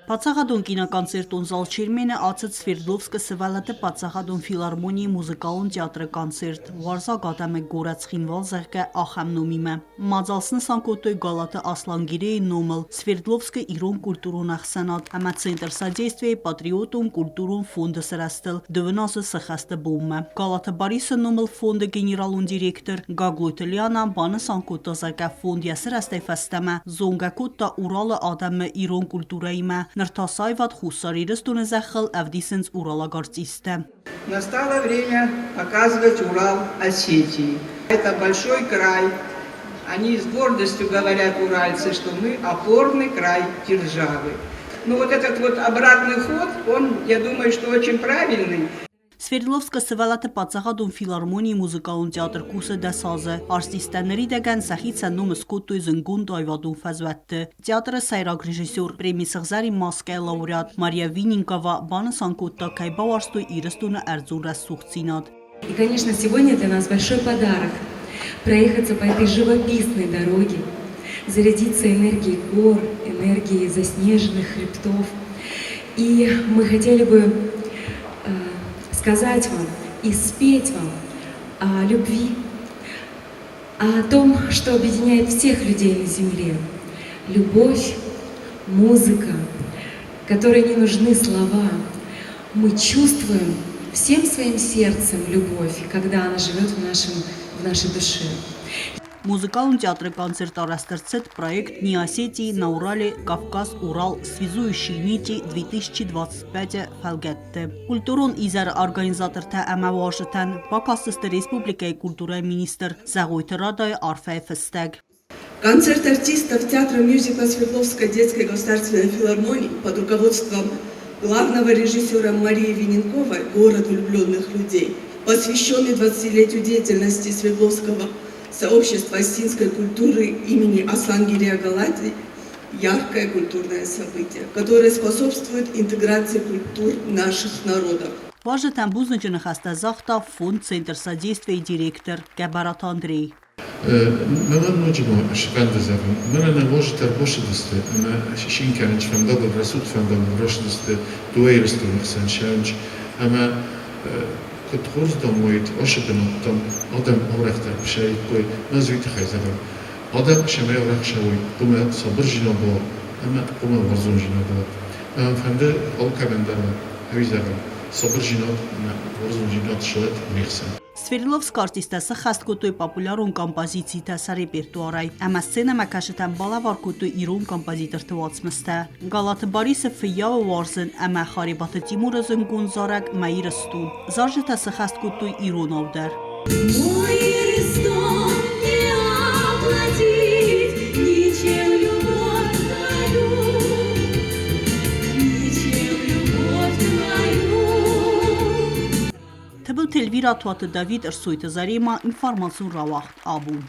Պացաղադուն կինոկոնցերտուն զալ չիրմենը ացըց Սվերդլովսկը սվալատը Պացաղադուն ֆիլարմոնիի մուզիկալուն թեատրը կոնցերտ վարզակ ատամը գորացխին վալզեղկը ախամնումիմը մածալսնը սանկոտոյ գալատը ասլանգիրեի նոմլ Սվերդլովսկը իրոն կուլտուրուն ախսանատ համա центр содействия патриотум культурун фонда срастыл դվնասը սխաստը բոմը գալատը բարիսը նոմլ ֆոնդը գեներալուն դիրեկտոր Գագլույթելյանը բանը սանկոտազակա ֆոնդիա սրաստեյ զոնգակոտտա Уралы адамը իրոն կուլտուրայիմը Нартасайват хусарирыстуны захал авдисенс Уралагартисте. Настало время показывать Урал Осетии. Это большой край. Они с гордостью говорят, уральцы, что мы опорный край державы. Но вот этот вот обратный ход, он, я думаю, что очень правильный. Սվերդլովսկը սվալատը Պացաղադուն ֆիլարմոնիի մուզիկալուն թեատր կուսը դասազը արտիստաների դեգան սախիցը նոմս կոտոյ զնգուն դայվադուն ֆազվատը թեատրը սայրակ ռեժիսոր պրեմի սղզարի մասկայ լաուրեատ Մարիա Վինինկова բանը սանկոտտա կայբավարստոյ իրստունը արձուն ռասուղցինատ. И, конечно, сегодня для нас большой подарок проехаться по этой живописной дороге, зарядиться энергией гор, энергией заснеженных хребтов. И мы хотели бы сказать вам и спеть вам о любви, о том, что объединяет всех людей на земле. Любовь, музыка, которой не нужны слова. Мы чувствуем всем своим сердцем любовь, когда она живет в нашей душе. Музыкалун театры концерт растерцет проект Неосетии на Урале Кавказ-Урал связующие нити 2025 фалгетте. Культурон изар организатор та амавашетан Бакасысты Республикой культуры министр Загойты Радай Арфей Фестег. Концерт артистов театра мюзикла Свердловской детской государственной филармонии под руководством главного режиссера Марии Виненковой «Город влюбленных людей», посвященный 20-летию деятельности Свердловского сообщества осетинской культуры имени Аслангирия Галати, яркое культурное событие, которое способствует интеграции культур наших народов. Важно там бузничный хастазахта фонд центр содействия директор Габарат Андрей. من نجمع شفند زمان من نواجه تربوش دسته أما شين كانت فندق الرسول فندق روش دسته دوير استون خسن شانج أما كنت خورز دمويت أشب نقطم آدم أورختر بشيء كوي نزويت خيزرم آدم شماي أورخ شوي قوم صبر جنابه أما قوم ورزون جنابه فندق أول كمان درم هويزرم صبر جناب ورزون جناب شوت ميخسن Սվերդլովսկ արտիստասը խաստկոտոյ պապուլարուն կամպազիցի տասա ռեպերտուարայ, ամա սցենը մակաշտան բալավարկոտոյ իրոն կամպազիտր տված մստա։ Գալատը բարիսը ֆյավը վարզն ամա խարիբատը տիմուրը զնգուն զարակ մայիրը ստուն։ Զարժը տասը խաստկոտոյ իրոն ավդար։ Թբու թելվիրա թուատը Դավիթ ըրսույթը զարիմա ինվարմացուն ռավախտ աբուն։